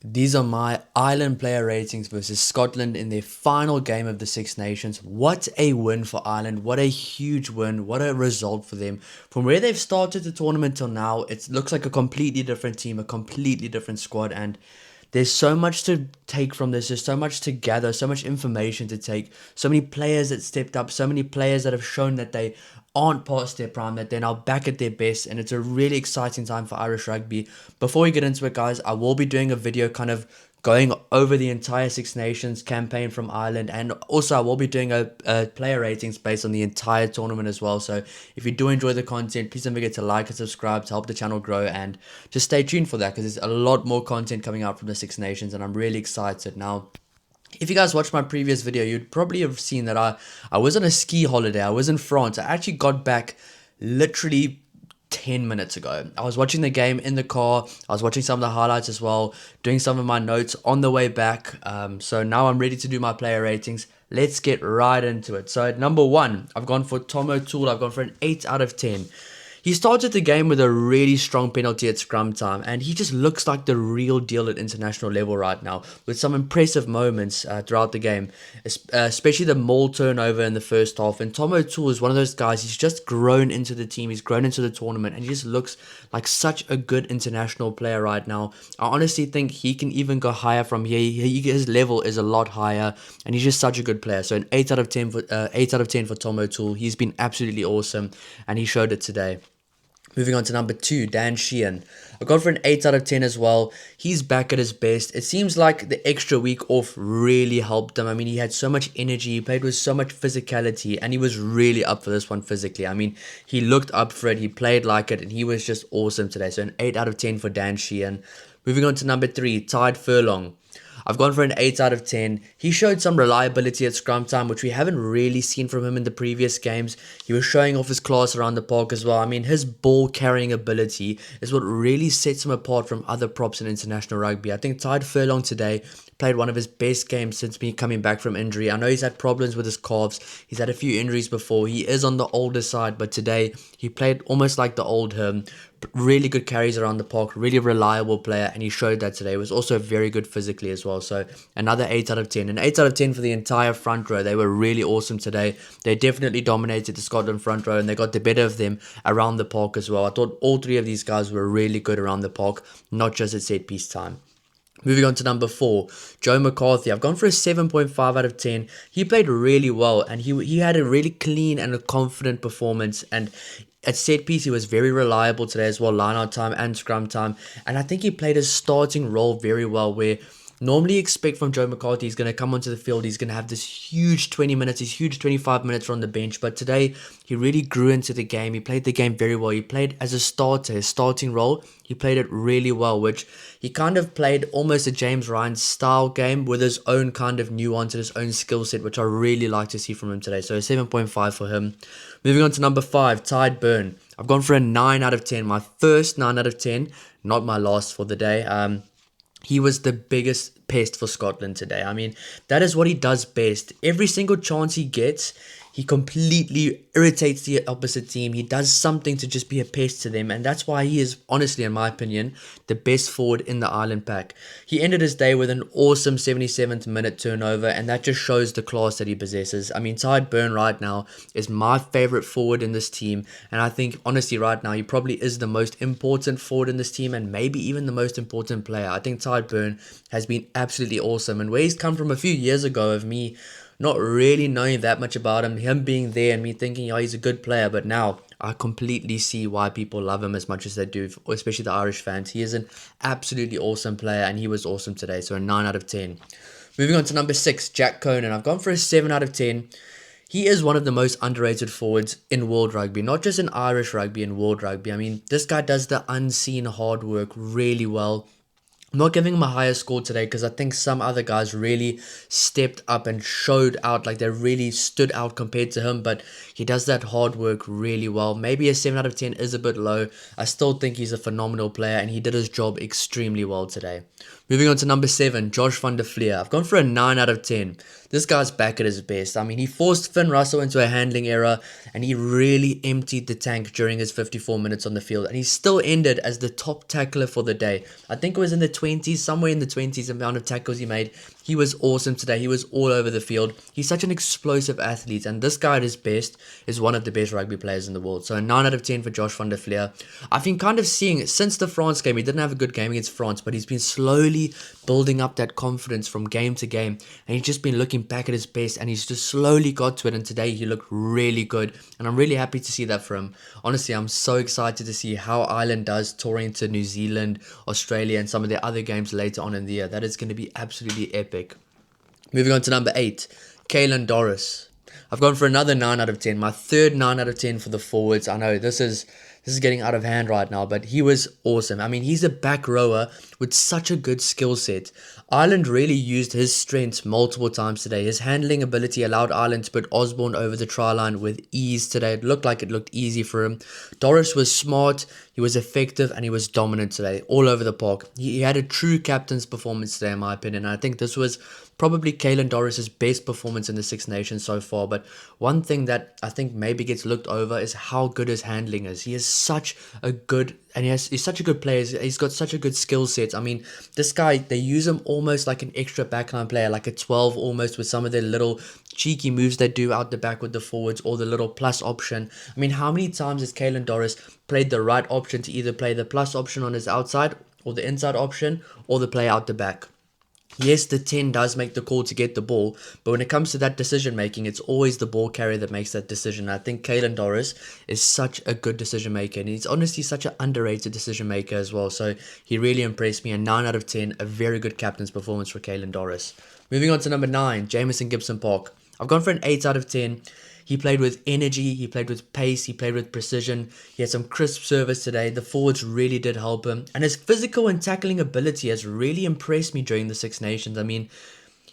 These are my Ireland player ratings versus Scotland in their final game of the Six Nations. What a win for Ireland. What a huge win. What a result for them. From where they've started the tournament till now, it looks like a completely different team, a completely different squad. And there's so much to take from this. There's so much to gather, so much information to take. So many players that stepped up, so many players that have shown that they aren't past their prime, that they're now back at their best, and it's a really exciting time for Irish rugby. Before we get into it, guys, I will be doing a video kind of going over the entire Six Nations campaign from Ireland, and also I will be doing a player ratings based on the entire tournament as well. So if you do enjoy the content, please don't forget to like and subscribe to help the channel grow, and just stay tuned for that because there's a lot more content coming out from the Six Nations, and I'm really excited. Now, if you guys watched my previous video, you'd probably have seen that I was on a ski holiday. I was in France. I actually got back literally 10 minutes ago. I was watching the game in the car. I was watching some of the highlights as well, doing some of my notes on the way back. So now I'm ready to do my player ratings. Let's get right into it. So at number 1, I've gone for Tom O'Toole. I've gone for an 8 out of 10. He started the game with a really strong penalty at scrum time, and he just looks like the real deal at international level right now, with some impressive moments throughout the game, especially the maul turnover in the first half. And Tom O'Toole is one of those guys, he's just grown into the team, he's grown into the tournament, and he just looks like such a good international player right now. I honestly think he can even go higher from here. His level is a lot higher, and he's just such a good player. So an 8 out of 10 for 8 out of 10 for Tom O'Toole. He's been absolutely awesome, and he showed it today. Moving on to number 2, Dan Sheehan. I've gone for an 8 out of 10 as well. He's back at his best. It seems like the extra week off really helped him. I mean, he had so much energy, he played with so much physicality, and he was really up for this one physically. I mean, he looked up for it, he played like it, and he was just awesome today. So an 8 out of 10 for Dan Sheehan. Moving on to number 3, Tide Furlong. I've gone for an 8 out of 10. He showed some reliability at scrum time, which we haven't really seen from him in the previous games. He was showing off his class around the park as well. I mean, his ball carrying ability is what really sets him apart from other props in international rugby. I think Tide Furlong today played one of his best games since me coming back from injury. I know he's had problems with his calves. He's had a few injuries before. He is on the older side, but today he played almost like the old him. Really good carries around the park, really reliable player, and he showed that today. He was also very good physically as well. So another 8 out of 10. An 8 out of 10 for the entire front row. They were really awesome today. They definitely dominated the Scotland front row, and they got the better of them around the park as well. I thought all 3 of these guys were really good around the park, not just at set piece time. Moving on to number 4, Joe McCarthy. I've gone for a 7.5 out of 10. He played really well, and he had a really clean and a confident performance, and at set piece he was very reliable today as well, line out time and scrum time, and I think he played his starting role very well, where normally expect from Joe McCarthy he's going to come onto the field, he's going to have this huge 20 minutes, this huge 25 minutes from the bench, but today he really grew into the game. He played the game very well. He played as a starter, his starting role, he played it really well, which he kind of played almost a James Ryan style game with his own kind of nuance and his own skill set, which I really like to see from him today. So a 7.5 for him. Moving on to number 5, Tide Burn. I've gone for a 9 out of 10. My first 9 out of 10, not my last for the day. He was the biggest pest for Scotland today. I mean, that is what he does best. Every single chance he gets, he completely irritates the opposite team. He does something to just be a pest to them, and that's why he is, honestly, in my opinion, the best forward in the Ireland pack. He ended his day with an awesome 77th minute turnover, and that just shows the class that he possesses. I mean, Tide Burn right now is my favorite forward in this team, and I think, honestly, right now, he probably is the most important forward in this team, and maybe even the most important player. I think Tide Burn has been absolutely awesome, and where he's come from a few years ago of me not really knowing that much about him being there and me thinking, oh, he's a good player, but now I completely see why people love him as much as they do, especially the Irish fans. He is an absolutely awesome player, and he was awesome today, so a 9 out of 10. Moving on to number 6, Jack Conan. I've gone for a 7 out of 10. He is one of the most underrated forwards in world rugby, not just in Irish rugby, in world rugby. I mean, this guy does the unseen hard work really well. I'm not giving him a higher score today because I think some other guys really stepped up and showed out, like they really stood out compared to him, but he does that hard work really well. Maybe a 7 out of 10 is a bit low. I still think he's a phenomenal player, and he did his job extremely well today. Moving on to number 7, Josh van der Fleer. I've gone for a 9 out of 10. This guy's back at his best. I mean, he forced Finn Russell into a handling error, and he really emptied the tank during his 54 minutes on the field. And he still ended as the top tackler for the day. I think it was in the 20s, somewhere in the 20s, the amount of tackles he made. He was awesome today. He was all over the field. He's such an explosive athlete, and this guy at his best is one of the best rugby players in the world. So a 9 out of 10 for Josh van der Fleer. I've been kind of seeing, since the France game, he didn't have a good game against France, but he's been slowly building up that confidence from game to game, and he's just been looking back at his best, and he's just slowly got to it, and today he looked really good, and I'm really happy to see that for him. Honestly, I'm so excited to see how Ireland does touring to New Zealand, Australia, and some of their other games later on in the year. That is going to be absolutely epic. Moving on to number 8, Caelan Doris. I've gone for another 9 out of 10, my third 9 out of 10 for the forwards. I know this is getting out of hand right now, but he was awesome. I mean, he's a back rower with such a good skill set. Ireland really used his strengths multiple times today. His handling ability allowed Ireland to put Osborne over the try line with ease today. It looked like it looked easy for him. Doris was smart, he was effective, and he was dominant today, all over the park. He had a true captain's performance today, in my opinion. I think this was probably Caelan Doris' best performance in the Six Nations so far. But one thing that I think maybe gets looked over is how good his handling is. He is such a good, and he's such a good player. He's got such a good skill set. I mean, this guy, they use him almost like an extra backline player, like a 12 almost, with some of their little cheeky moves they do out the back with the forwards, or the little plus option. I mean, how many times has Caelan Doris played the right option to either play the plus option on his outside, or the inside option, or the play out the back? Yes, the 10 does make the call to get the ball, but when it comes to that decision making, it's always the ball carrier that makes that decision. I think Caelan Doris is such a good decision maker, and he's honestly such an underrated decision maker as well. So he really impressed me. A 9 out of 10, a very good captain's performance for Caelan Doris. Moving on to number 9, Jamison Gibson Park. I've gone for an 8 out of 10. He played with energy, he played with pace, he played with precision. He had some crisp service today. The forwards really did help him. And his physical and tackling ability has really impressed me during the Six Nations. I mean,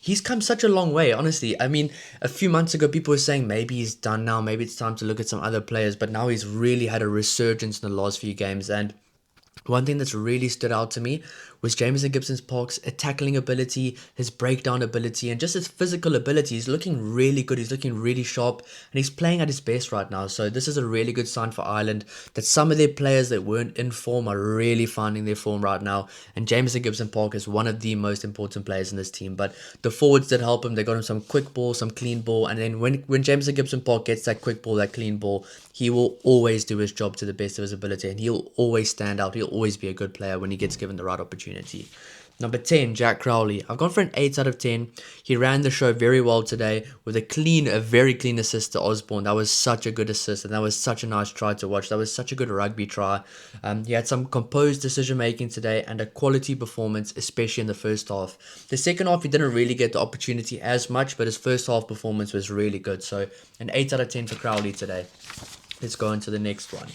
he's come such a long way, honestly. I mean, a few months ago, people were saying maybe he's done now, maybe it's time to look at some other players. But now he's really had a resurgence in the last few games. And one thing that's really stood out to me was Jamison Gibson Park's tackling ability, his breakdown ability, and just his physical ability. He's looking really good. He's looking really sharp, and he's playing at his best right now. So this is a really good sign for Ireland, that some of their players that weren't in form are really finding their form right now. And Jamison Gibson Park is one of the most important players in this team. But the forwards did help him. They got him some quick ball, some clean ball. And then when Jamison Gibson Park gets that quick ball, that clean ball, he will always do his job to the best of his ability. And he'll always stand out. He'll always be a good player when he gets given the right opportunity. Number 10, Jack Crowley. I've gone for an 8 out of 10. He ran the show very well today with a very clean assist to Osborne. That was such a good assist, and that was such a nice try to watch. That was such a good rugby try. He had some composed decision making today and a quality performance, especially in the first half. The second half, he didn't really get the opportunity as much, but his first half performance was really good. So an 8 out of 10 for Crowley today. Let's go on to the next one.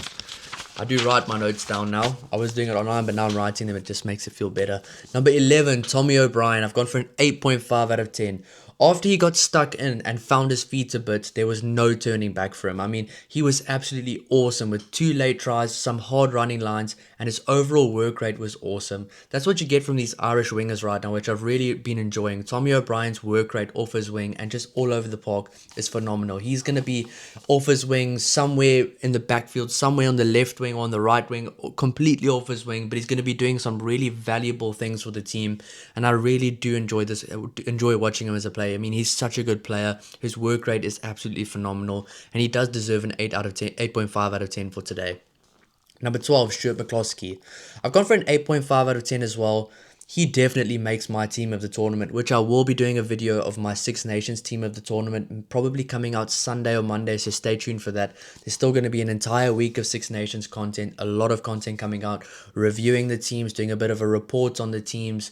I do write my notes down now. I was doing it online, but now I'm writing them. It just makes it feel better. Number 11, Tommy O'Brien. I've gone for an 8.5 out of 10. After he got stuck in and found his feet a bit, there was no turning back for him. I mean, he was absolutely awesome with 2 late tries, some hard running lines, and his overall work rate was awesome. That's what you get from these Irish wingers right now, which I've really been enjoying. Tommy O'Brien's work rate off his wing and just all over the park is phenomenal. He's going to be off his wing somewhere in the backfield, somewhere on the left wing or on the right wing, completely off his wing, but he's going to be doing some really valuable things for the team, and I really do enjoy watching him as a player. I mean, he's such a good player. His work rate is absolutely phenomenal, and he does deserve an 8.5 out of 10 for today. Number 12, Stuart McCloskey. I've gone for an 8.5 out of 10 as well. He definitely makes my team of the tournament, which I will be doing a video of my Six Nations team of the tournament, probably coming out Sunday or Monday, so stay tuned for that. There's still going to be an entire week of Six Nations content, a lot of content coming out, reviewing the teams, doing a bit of a report on the teams,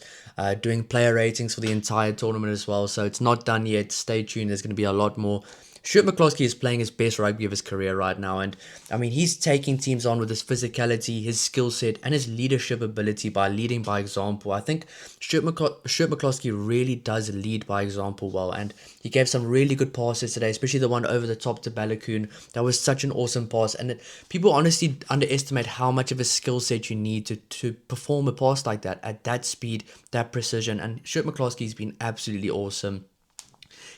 doing player ratings for the entire tournament as well. So it's not done yet. Stay tuned. There's going to be a lot more. Stuart McCloskey is playing his best rugby of his career right now, and I mean he's taking teams on with his physicality, his skill set, and his leadership ability by leading by example. I think Stuart McCloskey really does lead by example well, and he gave some really good passes today, especially the one over the top to Balakoon. That was such an awesome pass, and people honestly underestimate how much of a skill set you need to perform a pass like that at that speed, that precision. And Stuart McCloskey's been absolutely awesome.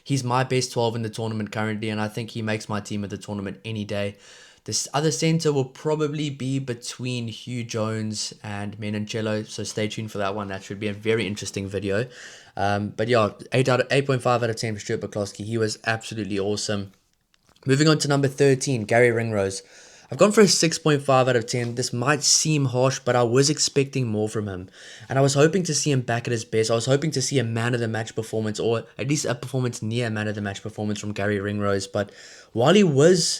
He's my best 12 in the tournament currently, and I think he makes my team at the tournament any day. This other centre will probably be between Hugh Jones and Menoncello, so stay tuned for that one. That should be a very interesting video. But yeah, 8.5 out of 10 for Stuart McCloskey. He was absolutely awesome. Moving on to number 13, Gary Ringrose. I've gone for a 6.5 out of 10. This might seem harsh, but I was expecting more from him. And I was hoping to see him back at his best. I was hoping to see a man of the match performance, or at least a performance near man of the match performance from Gary Ringrose. But while he wasn't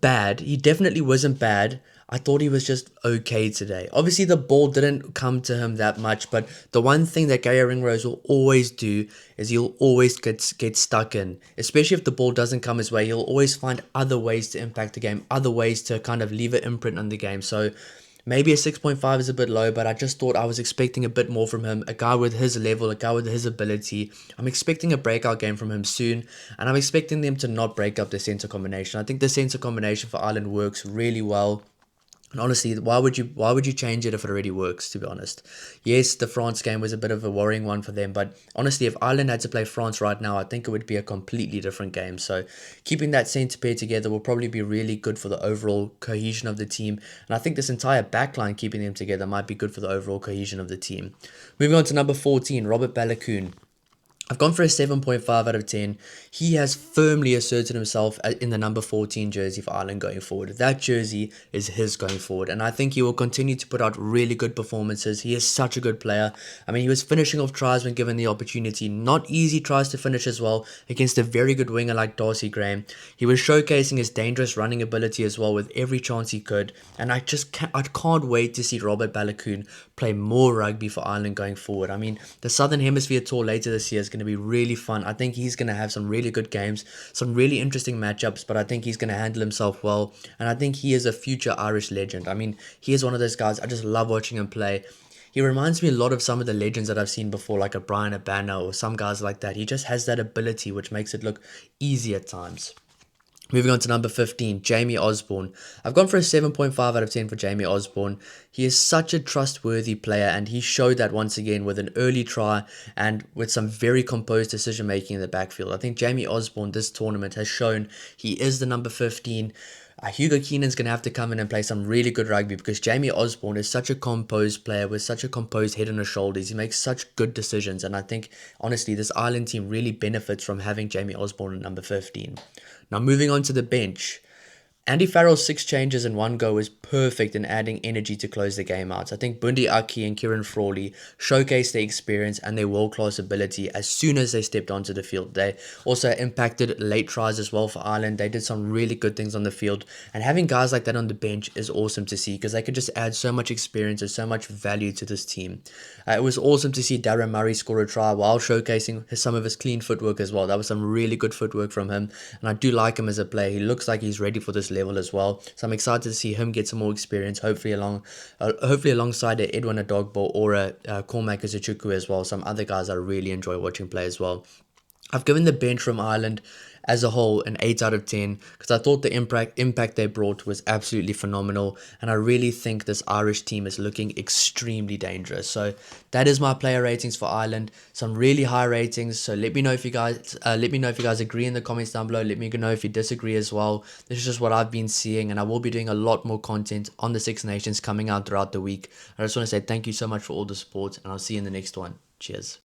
bad, he definitely wasn't bad. I thought he was just okay today. Obviously, the ball didn't come to him that much, but the one thing that Gary Ringrose will always do is he'll always get stuck in. Especially if the ball doesn't come his way, he'll always find other ways to impact the game, other ways to kind of leave an imprint on the game. So maybe a 6.5 is a bit low, but I just thought I was expecting a bit more from him. A guy with his level, a guy with his ability. I'm expecting a breakout game from him soon, and I'm expecting them to not break up the centre combination. I think the centre combination for Ireland works really well. And honestly, why would you change it if it already works, to be honest? Yes, the France game was a bit of a worrying one for them, but honestly, if Ireland had to play France right now, I think it would be a completely different game. So keeping that centre pair together will probably be really good for the overall cohesion of the team. And I think this entire backline, keeping them together, might be good for the overall cohesion of the team. Moving on to number 14, Robert Balakoon. I've gone for a 7.5 out of 10. He has firmly asserted himself in the number 14 jersey for Ireland going forward. That jersey is his going forward, and I think he will continue to put out really good performances. He is such a good player. I mean, he was finishing off tries when given the opportunity. Not easy tries to finish as well against a very good winger like Darcy Graham. He was showcasing his dangerous running ability as well with every chance he could, and I can't wait to see Robert Balakoon play more rugby for Ireland going forward. I mean, the Southern Hemisphere tour later this year is going to be really fun. I think he's going to have some really good games, some really interesting matchups, but I think he's going to handle himself well, and I think he is a future Irish legend. I mean, he is one of those guys, I just love watching him play. He reminds me a lot of some of the legends that I've seen before, like a Brian Abana or some guys like that. He just has that ability which makes it look easy at times. Moving on to number 15, Jamie Osborne. I've gone for a 7.5 out of 10 for Jamie Osborne. He is such a trustworthy player, and he showed that once again with an early try and with some very composed decision making in the backfield. I think Jamie Osborne this tournament has shown he is the number 15. Hugo Keenan's going to have to come in and play some really good rugby, because Jamie Osborne is such a composed player with such a composed head on his shoulders. He makes such good decisions, and I think, honestly, this Ireland team really benefits from having Jamie Osborne at number 15. Now, moving on to the bench. Andy Farrell's 6 changes in one go was perfect in adding energy to close the game out. I think Bundi Aki and Kieran Frawley showcased their experience and their world-class ability as soon as they stepped onto the field. They also impacted late tries as well for Ireland. They did some really good things on the field. And having guys like that on the bench is awesome to see, because they could just add so much experience and so much value to this team. It was awesome to see Darren Murray score a try while showcasing some of his clean footwork as well. That was some really good footwork from him. And I do like him as a player. He looks like he's ready for this level as well, so I'm excited to see him get some more experience, hopefully alongside a Edwin Adogbo or a Cormac Izuchuku as well. Some other guys I really enjoy watching play as well. I've given the bench from Ireland as a whole an 8 out of 10, because I thought the impact they brought was absolutely phenomenal, and I really think this Irish team is looking extremely dangerous. So that is my player ratings for Ireland, some really high ratings. So let me know if you guys agree in the comments down below. Let me know if you disagree as well. This is just what I've been seeing, and I will be doing a lot more content on the Six Nations coming out throughout the week. I just want to say thank you so much for all the support, and I'll see you in the next one. Cheers.